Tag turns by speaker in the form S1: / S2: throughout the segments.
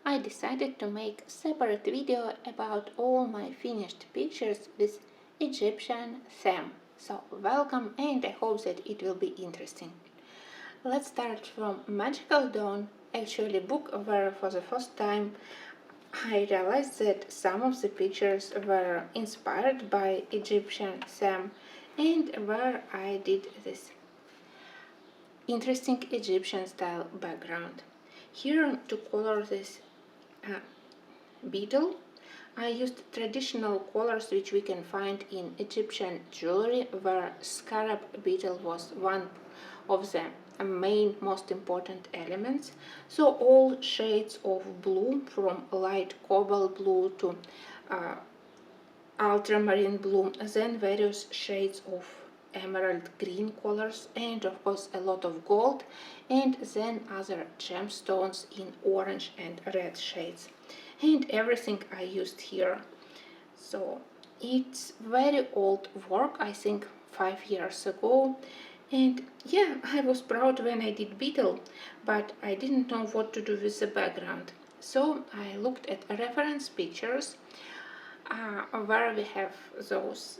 S1: I decided to make a separate video about all my finished pictures with Egyptian theme. So welcome, and I hope that it will be interesting. Let's start from Magical Dawn, actually a book where for the first time I realized that some of the pictures were inspired by Egyptian theme and where I did this interesting Egyptian style background. Here to color this beetle, I used traditional colors which we can find in Egyptian jewelry, where scarab beetle was one of the main most important elements. So all shades of blue, from light cobalt blue to ultramarine blue, then various shades of emerald green colors, and of course a lot of gold, and then other gemstones in orange and red shades, and everything I used here. So it's very old work, I think 5 years ago, and yeah, I was proud when I did beetle, but I didn't know what to do with the background. So I looked at reference pictures where we have those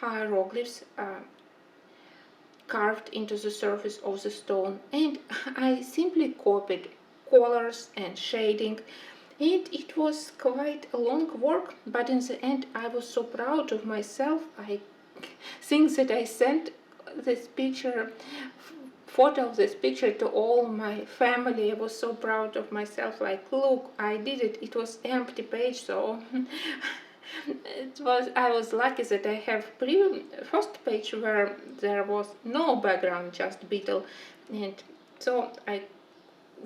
S1: hieroglyphs carved into the surface of the stone, and I simply copied colors and shading, and it was quite a long work, but in the end I was so proud of myself. I think that I sent this photo of this picture to all my family. I was so proud of myself, like, look, I did it. It was empty page, so I was lucky that I have first page where there was no background, just beetle, and so I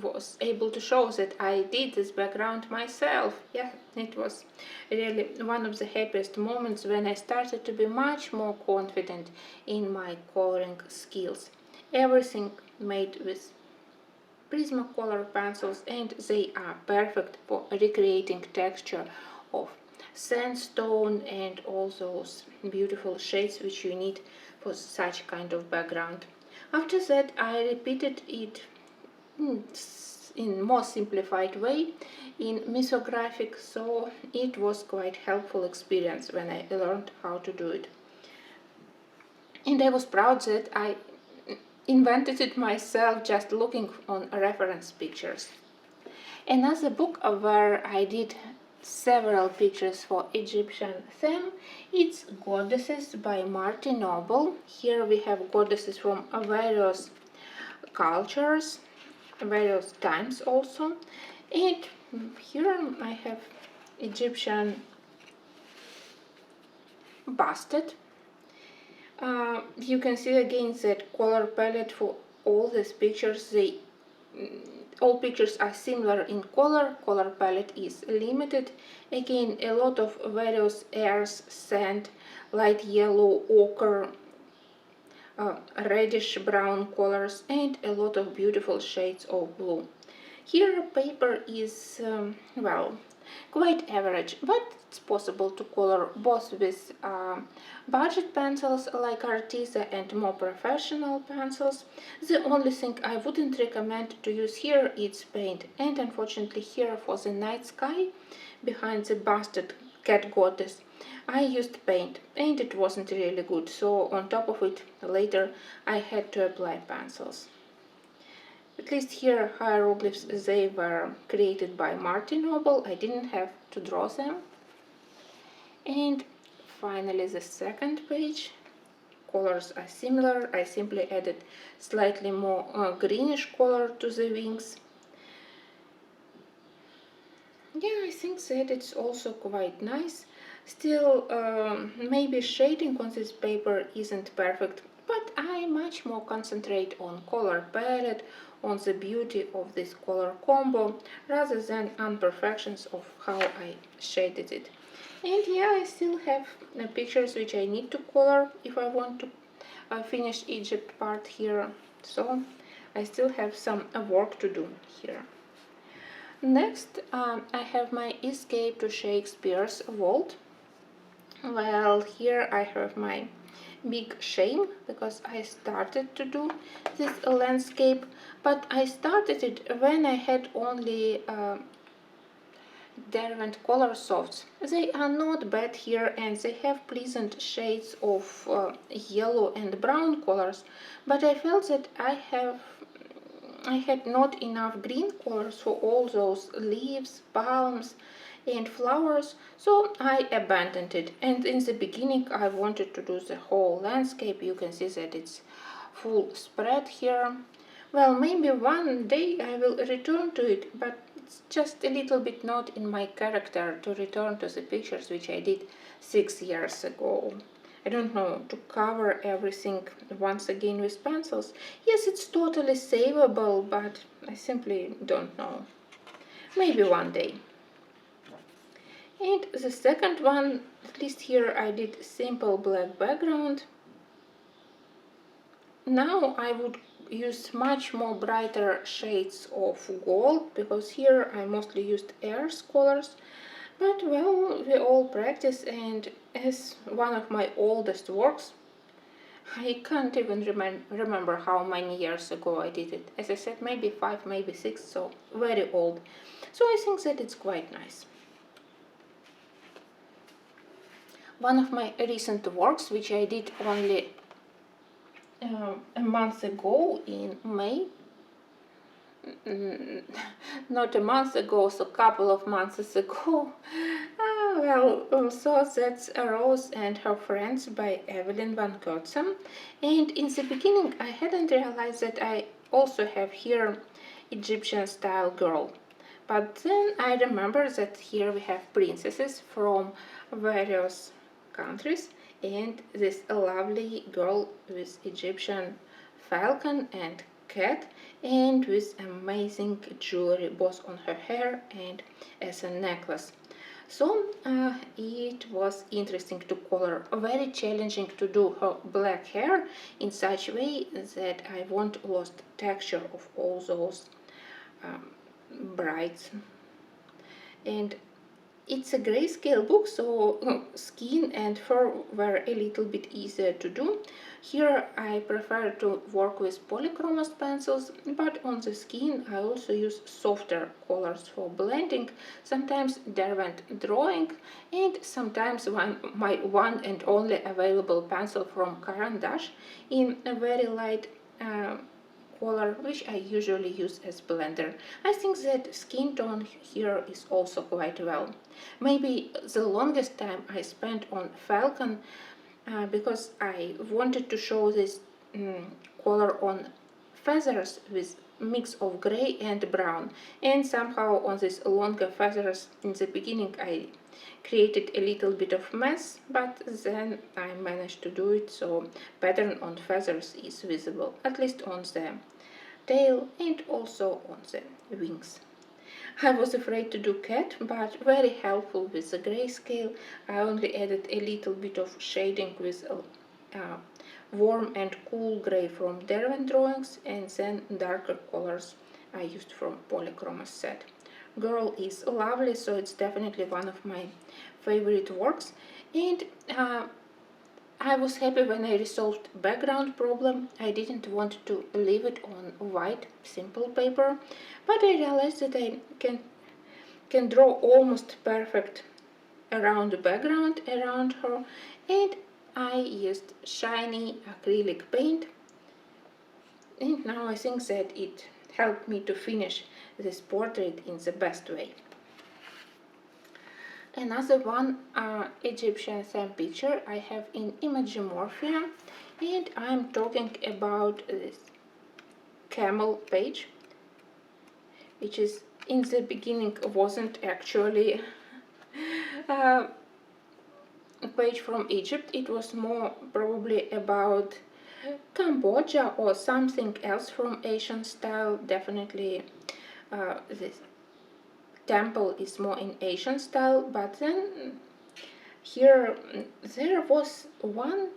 S1: was able to show that I did this background myself. Yeah, it was really one of the happiest moments when I started to be much more confident in my coloring skills. Everything made with Prismacolor pencils, and they are perfect for recreating texture of sandstone and all those beautiful shades which you need for such kind of background. After that I repeated it in more simplified way in misographic, so it was quite helpful experience when I learned how to do it. And I was proud that I invented it myself just looking on reference pictures. Another book where I did several pictures for Egyptian theme, it's Goddesses by Martin Noble. Here we have goddesses from various cultures, various times also, and here I have Egyptian busted. You can see again that color palette for all these pictures, all pictures are similar in color. Color palette is limited. Again, a lot of various airs, sand, light yellow, ochre, reddish brown colors, and a lot of beautiful shades of blue. Here paper is well, quite average, but it's possible to color both with budget pencils like Arteza and more professional pencils. The only thing I wouldn't recommend to use here is paint, and unfortunately here for the night sky behind the busted cat goddess I used paint, and it wasn't really good, so on top of it later I had to apply pencils. At least here hieroglyphs, they were created by Martin Noble, I didn't have to draw them. And finally the second page, colors are similar, I simply added slightly more greenish color to the wings. Yeah, I think that it's also quite nice. Still, maybe shading on this paper isn't perfect, but I much more concentrate on color palette, on the beauty of this color combo, rather than imperfections of how I shaded it. And yeah, I still have pictures which I need to color if I want to finish Egypt part here, so I still have some work to do here. Next, I have my Escape to Shakespeare's Vault. Well, here I have my big shame because I started to do this landscape, but I started it when I had only Derwent color softs. They are not bad here and they have pleasant shades of yellow and brown colors, but I felt that I had not enough green colors for all those leaves, palms and flowers, so I abandoned it. And in the beginning I wanted to do the whole landscape. You can see that it's full spread here. Well, maybe one day I will return to it, but it's just a little bit not in my character to return to the pictures which I did 6 years ago. I don't know, to cover everything once again with pencils. Yes, it's totally savable, but I simply don't know. Maybe one day. And the second one, at least here I did simple black background. Now I would use much more brighter shades of gold, because here I mostly used earth colors. But well, we all practice, and as one of my oldest works, I can't even remember how many years ago I did it. As I said, maybe 5, maybe 6, so very old. So I think that it's quite nice. One of my recent works, which I did only a month ago in May, not a month ago, so a couple of months ago. So that's A Rose and Her Friends by Evelyn van Kootsem. And in the beginning I hadn't realized that I also have here Egyptian style girl. But then I remember that here we have princesses from various countries and this lovely girl with Egyptian falcon and cat and with amazing jewelry both on her hair and as a necklace. So it was interesting to color, very challenging to do her black hair in such a way that I won't lose texture of all those brights. And it's a grayscale book, so skin and fur were a little bit easier to do. Here I prefer to work with polychromos pencils, but on the skin I also use softer colors for blending, sometimes Derwent drawing, and sometimes my one and only available pencil from Caran d'Ache in a very light color, which I usually use as blender. I think that skin tone here is also quite well. Maybe the longest time I spent on Falcon because I wanted to show this color on feathers with mix of gray and brown, and somehow on these longer feathers in the beginning I created a little bit of mess, but then I managed to do it so pattern on feathers is visible, at least on the tail and also on the wings. I was afraid to do cat, but very helpful with the grayscale. I only added a little bit of shading with warm and cool gray from Derwent drawings, and then darker colors I used from Polychromos set. Girl is lovely, so it's definitely one of my favorite works, and I was happy when I resolved background problem. I didn't want to leave it on white simple paper, but I realized that I can draw almost perfect around the background around her, and I used shiny acrylic paint, and now I think that it helped me to finish this portrait in the best way. Another one Egyptian theme picture I have in Imagimorphia, and I'm talking about this camel page, which is in the beginning wasn't actually a page from Egypt. It was more probably about Cambodia or something else from Asian style. Definitely this temple is more in Asian style, but then here there was one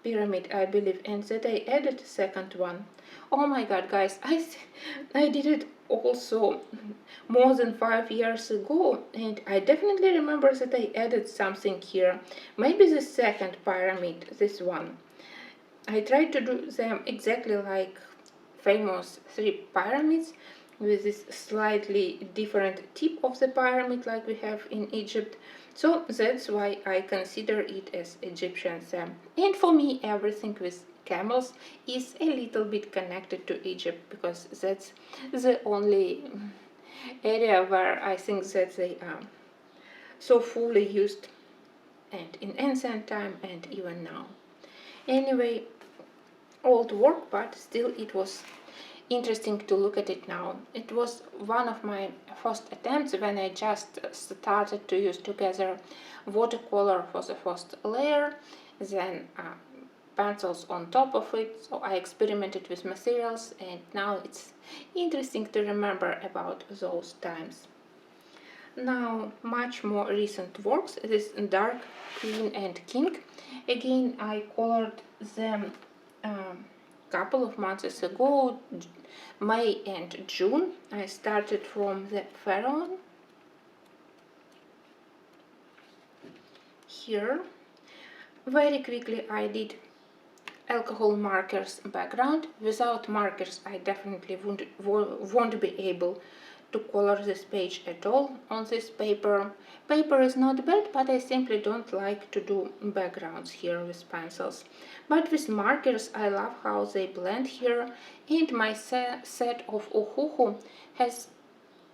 S1: pyramid, I believe, and that I added a second one Oh my god, guys, I did it also more than 5 years ago, and I definitely remember that I added something here. Maybe the second pyramid, this one. I tried to do them exactly like famous three pyramids, with this slightly different tip of the pyramid like we have in Egypt. So that's why I consider it as Egyptian theme. And for me, everything with camels is a little bit connected to Egypt, because that's the only area where I think that they are so fully used, and in ancient time and even now. Anyway, old work, but still it was interesting to look at it now. It was one of my first attempts when I just started to use together watercolor for the first layer, then pencils on top of it. So I experimented with materials, and now it's interesting to remember about those times. Now, much more recent works, this dark queen and king. Again, I colored them couple of months ago, May and June. I started from the pharaoh here. Very quickly I did alcohol markers background. Without markers I definitely won't be able to color this page at all on this paper. Paper is not bad, but I simply don't like to do backgrounds here with pencils. But with markers I love how they blend here, and my set of Uhuhu has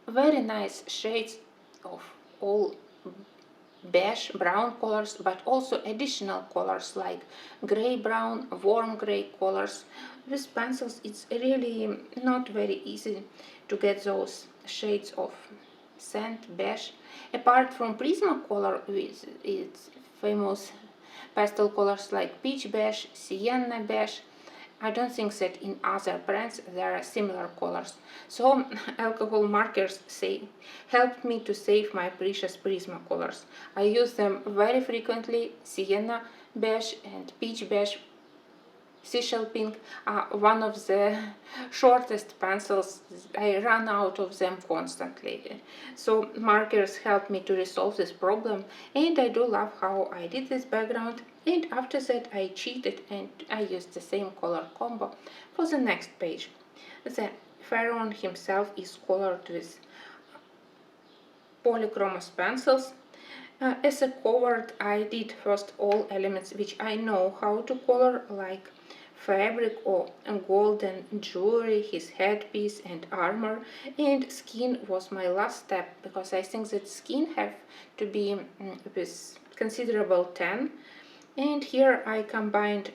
S1: very nice shades of all beige brown colors, but also additional colors like gray brown, warm gray colors. With pencils it's really not very easy to get those shades of sand beige, apart from Prismacolor with its famous pastel colors like peach beige, sienna beige. I don't think that in other brands there are similar colors. So alcohol markers helped me to save my precious Prismacolors. I use them very frequently. Sienna beige and peach beige, seashell pink are one of the shortest pencils. I run out of them constantly. So markers help me to resolve this problem, and I do love how I did this background. And after that I cheated and I used the same color combo for the next page. The pharaoh himself is colored with polychromos pencils. As a cover, I did first all elements which I know how to color, like fabric or golden jewelry, his headpiece and armor, and skin was my last step, because I think that skin have to be with considerable tan. And here I combined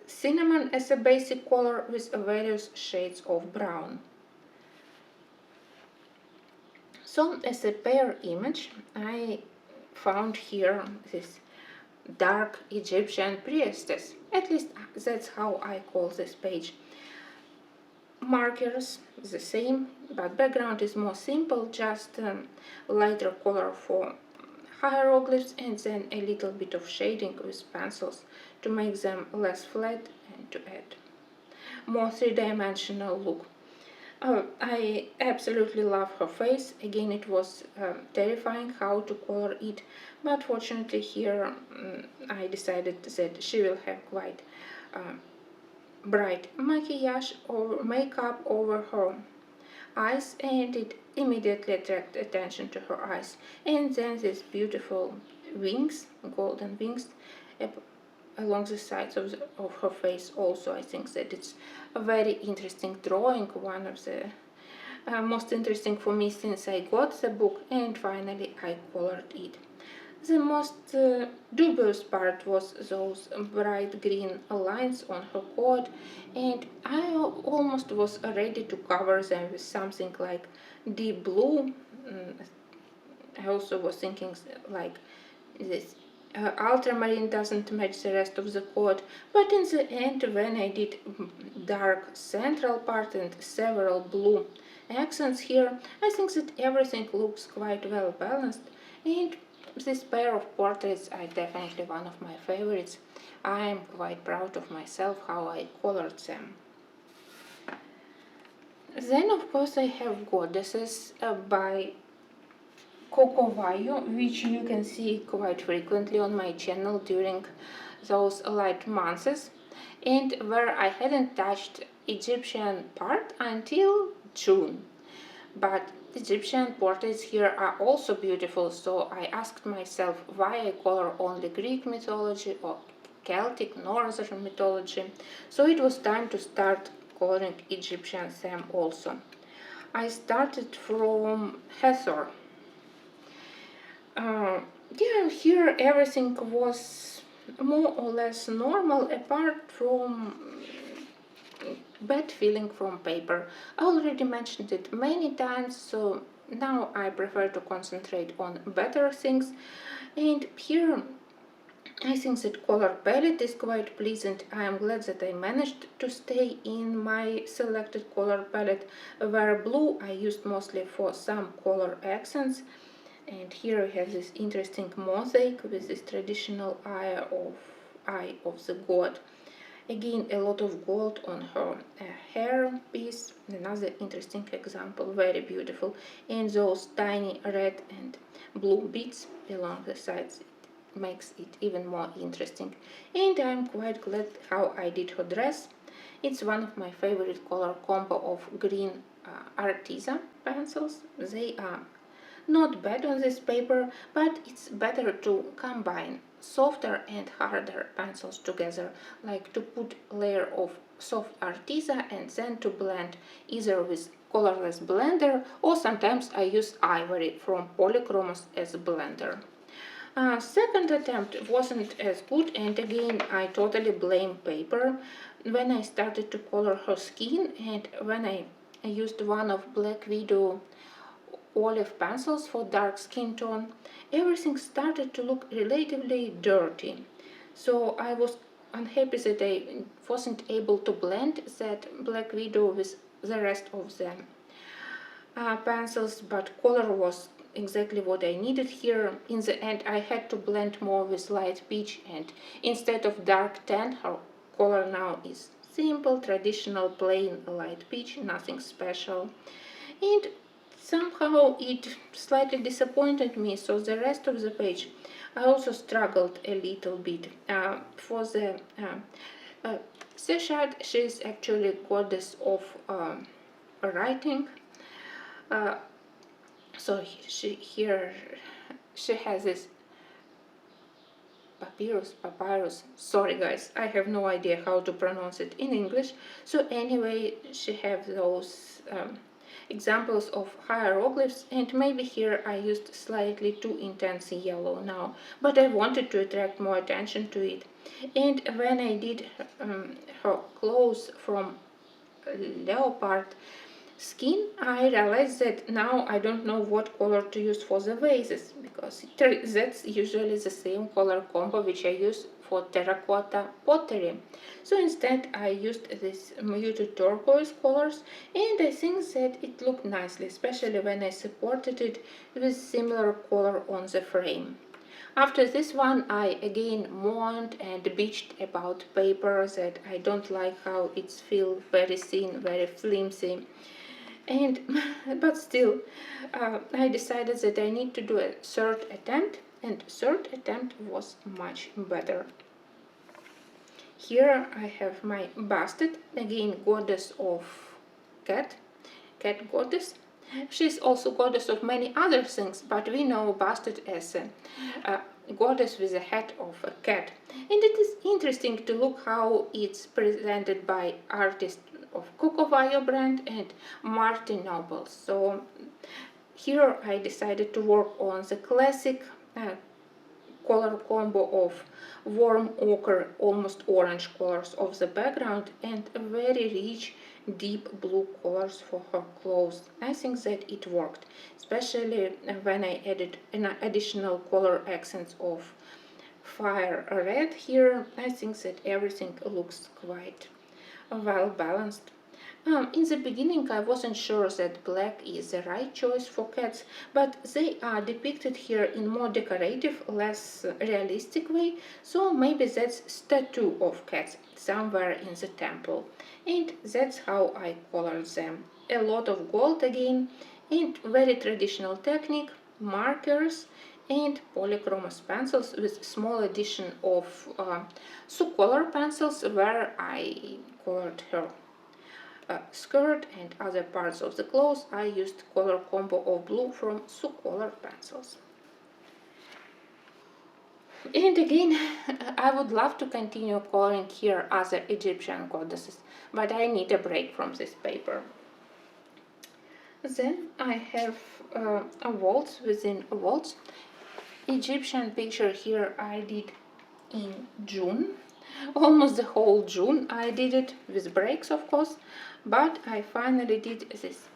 S1: cinnamon as a basic color with various shades of brown. So as a pair image I found here this dark Egyptian priestess. At least that's how I call this page. Markers the same, but background is more simple, just lighter color for hieroglyphs, and then a little bit of shading with pencils to make them less flat and to add more three-dimensional look. I absolutely love her face. Again, it was terrifying how to color it, but fortunately here I decided that she will have quite bright maquillage or makeup over her eyes, and it immediately attracted attention to her eyes. And then these beautiful wings, golden wings, along the sides of her face also. I think that it's a very interesting drawing, one of the most interesting for me since I got the book, and finally I colored it. The most dubious part was those bright green lines on her coat, and I almost was ready to cover them with something like deep blue. I also was thinking like this ultramarine doesn't match the rest of the coat, but in the end, when I did dark central part and several blue accents here, I think that everything looks quite well balanced, and this pair of portraits are definitely one of my favorites. I am quite proud of myself how I colored them. Then of course I have Goddesses by Kolorowanka, which you can see quite frequently on my channel during those light months, and where I hadn't touched Egyptian part until June. But Egyptian portraits here are also beautiful, so I asked myself why I color only Greek mythology or Celtic, Northern mythology, so it was time to start coloring Egyptian theme also. I started from Hathor. Yeah, here everything was more or less normal apart from bad feeling from paper. I already mentioned it many times, so now I prefer to concentrate on better things. And here I think that color palette is quite pleasant. I am glad that I managed to stay in my selected color palette, where blue I used mostly for some color accents. And here we have this interesting mosaic with this traditional eye of the god. Again, a lot of gold on her hair piece. Another interesting example, very beautiful. And those tiny red and blue beads along the sides, it makes it even more interesting. And I'm quite glad how I did her dress. It's one of my favorite color combo of green artisan pencils. They are not bad on this paper, but it's better to combine softer and harder pencils together, like to put layer of soft artisan and then to blend either with colorless blender, or sometimes I use ivory from Polychromos as a blender. Second attempt wasn't as good, and again I totally blame paper. When I started to color her skin and when I used one of Black Widow olive pencils for dark skin tone, everything started to look relatively dirty. So I was unhappy that I wasn't able to blend that Black Widow with the rest of the pencils, but color was exactly what I needed here. In the end I had to blend more with light peach, and instead of dark tan, her color now is simple, traditional, plain light peach, nothing special. And somehow it slightly disappointed me, so the rest of the page I also struggled a little bit. For the Seshad, she is actually goddess of writing. So she has this papyrus. Sorry guys, I have no idea how to pronounce it in English. So anyway, she has those examples of hieroglyphs, and maybe here I used slightly too intense yellow now, but I wanted to attract more attention to it. And when I did her clothes from leopard skin, I realized that now I don't know what color to use for the vases, because that's usually the same color combo which I use for terracotta pottery. So instead I used these muted turquoise colors, and I think that it looked nicely, especially when I supported it with similar color on the frame. After this one I again mourned and bitched about paper, that I don't like how it's feel very thin, very flimsy. And but still I decided that I need to do a third attempt, and third attempt was much better. Here I have my Bastet, again goddess of cat goddess. She's also goddess of many other things, but we know Bastet as a goddess with a head of a cat. And it is interesting to look how it's presented by artists of Kolorowanka brand and Martin Noble. So here I decided to work on the classic color combo of warm ochre, almost orange colors of the background, and very rich deep blue colors for her clothes. I think that it worked, especially when I added an additional color accents of fire red here. I think that everything looks quite well balanced. In the beginning I wasn't sure that black is the right choice for cats, but they are depicted here in more decorative, less realistic way, so maybe that's statue of cats somewhere in the temple. And that's how I colored them. A lot of gold again, and very traditional technique, markers, and polychromos pencils with small addition of color pencils where I colored her skirt and other parts of the clothes. I used color combo of blue from color pencils. And again, I would love to continue coloring here other Egyptian goddesses, but I need a break from this paper. Then I have a waltz within a waltz. Egyptian picture here I did in June. Almost the whole June I did it, with breaks of course, but I finally did this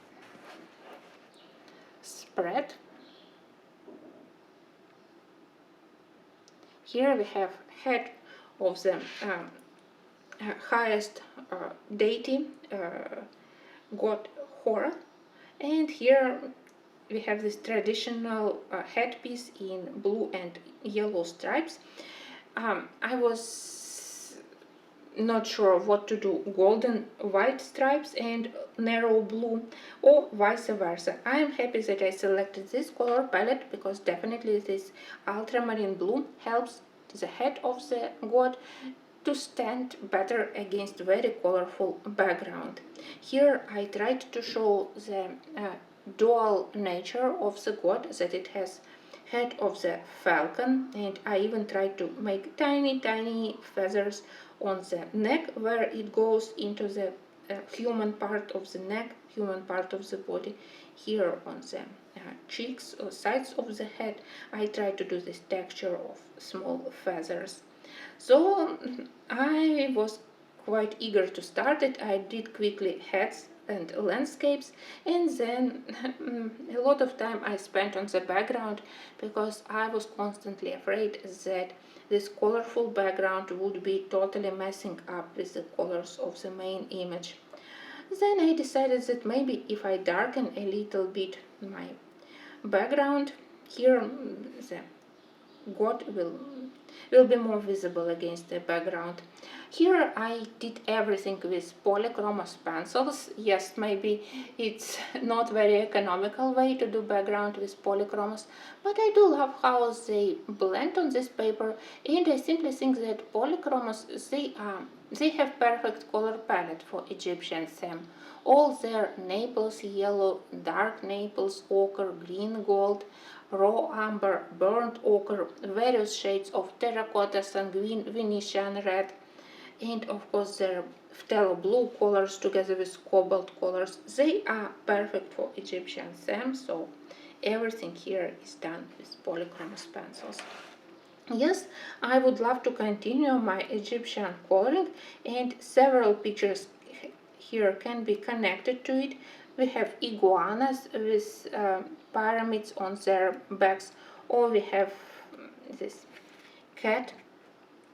S1: spread. Here we have head of the highest deity, god Hora, and here we have this traditional headpiece in blue and yellow stripes. I was not sure what to do, golden white stripes and narrow blue, or vice versa. I am happy that I selected this color palette because definitely this ultramarine blue helps the head of the god to stand better against very colorful background. Here I tried to show the dual nature of the god, that it has head of the falcon, and I even tried to make tiny feathers on the neck where it goes into the human part of the neck, human part of the body. Here on the cheeks or sides of the head I tried to do this texture of small feathers. So I was quite eager to start it. I did quickly heads and landscapes, and then a lot of time I spent on the background because I was constantly afraid that this colorful background would be totally messing up with the colors of the main image. Then I decided that maybe if I darken a little bit my background here, the god will be more visible against the background. Here I did everything with polychromos pencils. Yes, maybe it's not very economical way to do background with polychromos, but I do love how they blend on this paper, and I simply think that polychromos, they have perfect color palette for Egyptian theme. All their Naples yellow, dark Naples ochre, green gold, raw amber, burnt ochre, various shades of terracotta, sanguine, Venetian red, and of course their phthalo blue colors together with cobalt colors. They are perfect for Egyptian theme, so everything here is done with polychromos pencils. Yes, I would love to continue my Egyptian coloring, and several pictures here can be connected to it. We have iguanas with pyramids on their backs, or we have this cat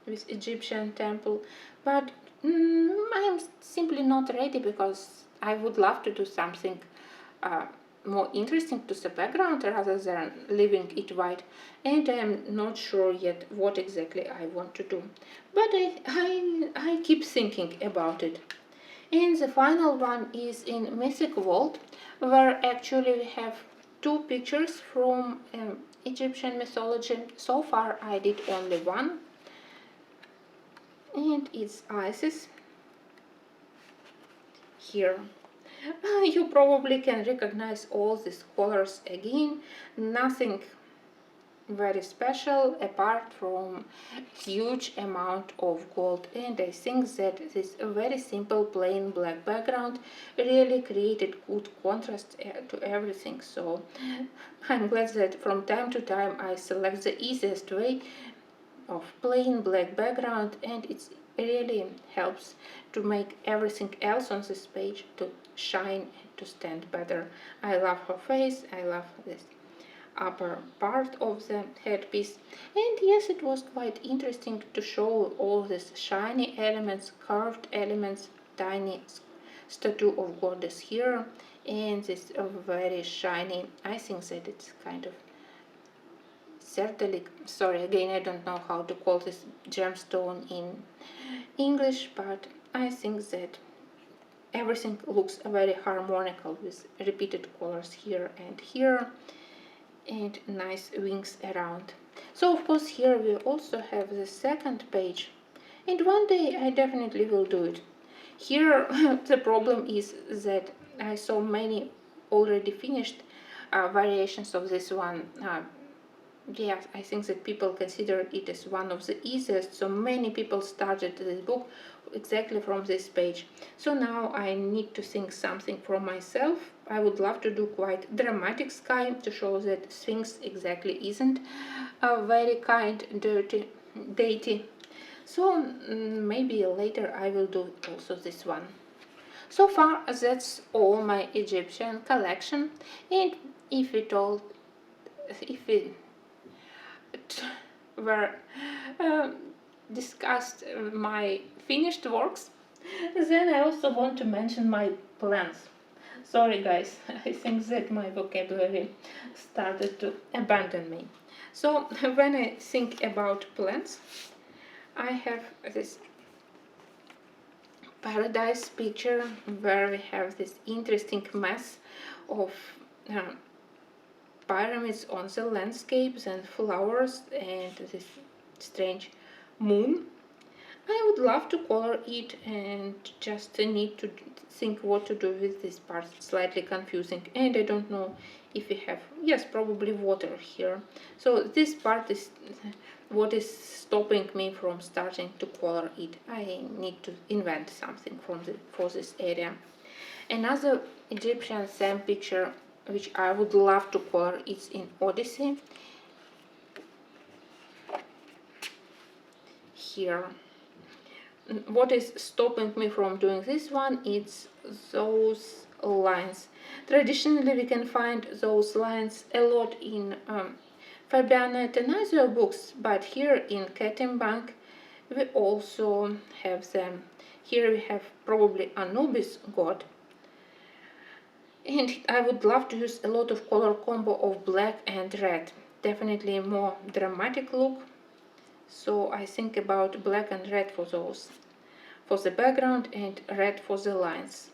S1: with Egyptian temple, but I am simply not ready because I would love to do something more interesting to the background rather than leaving it white, and I am not sure yet what exactly I want to do, but I keep thinking about it. And the final one is in Mythic Vault, where actually we have two pictures from Egyptian mythology. So far I did only one, and it's Isis here. You probably can recognize all these colors again. Nothing very special apart from huge amount of gold, and I think that this very simple plain black background really created good contrast to everything. So I'm glad that from time to time I select the easiest way of plain black background, and it really helps to make everything else on this page to shine and to stand better. I love her face, I love this upper part of the headpiece, and yes, it was quite interesting to show all these shiny elements, curved elements, tiny statue of goddess here, and this very shiny, I think that it's kind of certainly, sorry again, I don't know how to call this gemstone in English, but I think that everything looks very harmonical with repeated colors here and nice wings around. So of course here we also have the second page, and one day I definitely will do it. Here the problem is that I saw many already finished variations of this one. Yes, I think that people consider it as one of the easiest, so many people started this book exactly from this page. So now I need to think something for myself. I would love to do quite dramatic sky to show that Sphinx exactly isn't a very kind, dirty deity. So maybe later I will do also this one. So far that's all my Egyptian collection, and if we were discussed my finished works, then I also want to mention my plans. Sorry guys, I think that my vocabulary started to abandon me. So when I think about plants, I have this paradise picture where we have this interesting mess of pyramids on the landscapes and flowers and this strange moon. I would love to color it and just need to think what to do with this part. It's slightly confusing and I don't know if we have, yes, probably water here. So this part is what is stopping me from starting to color it. I need to invent something for this area. Another Egyptian theme picture which I would love to color is in Odyssey. Here. What is stopping me from doing this one is those lines. Traditionally we can find those lines a lot in Fabiana Tannazio books, but here in Bank we also have them. Here we have probably Anubis god, and I would love to use a lot of color combo of black and red, definitely a more dramatic look. So I think about black and red for those, for the background, and red for the lines.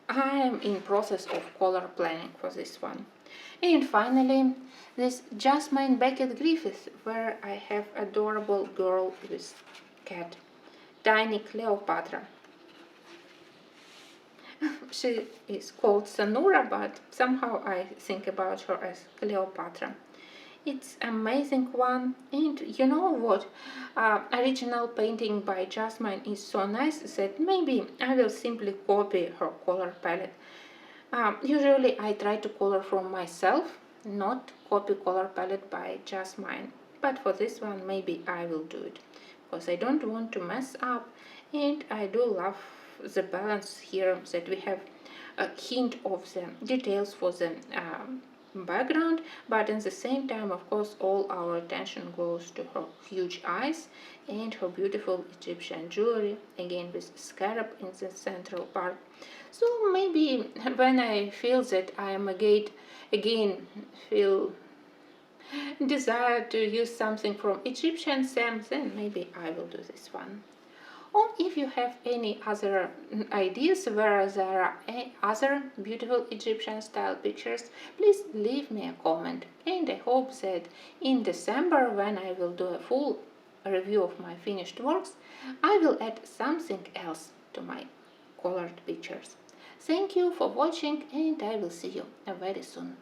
S1: I am in process of color planning for this one. And finally, this Jasmine Beckett Griffith, where I have adorable girl with cat, tiny Cleopatra. She is called Sanura, but somehow I think about her as Cleopatra. It's amazing one, and you know what? Original painting by Jasmine is so nice that maybe I will simply copy her color palette. Usually I try to color from myself, not copy color palette by Jasmine. But for this one maybe I will do it, because I don't want to mess up, and I do love the balance here that we have a hint of the details for the background, but at the same time of course all our attention goes to her huge eyes and her beautiful Egyptian jewelry, again with scarab in the central part. So maybe when I feel that I am again feel desire to use something from Egyptian themes, then maybe I will do this one. Or if you have any other ideas where there are other beautiful Egyptian style pictures, please leave me a comment, and I hope that in December, when I will do a full review of my finished works, I will add something else to my colored pictures. Thank you for watching, and I will see you very soon.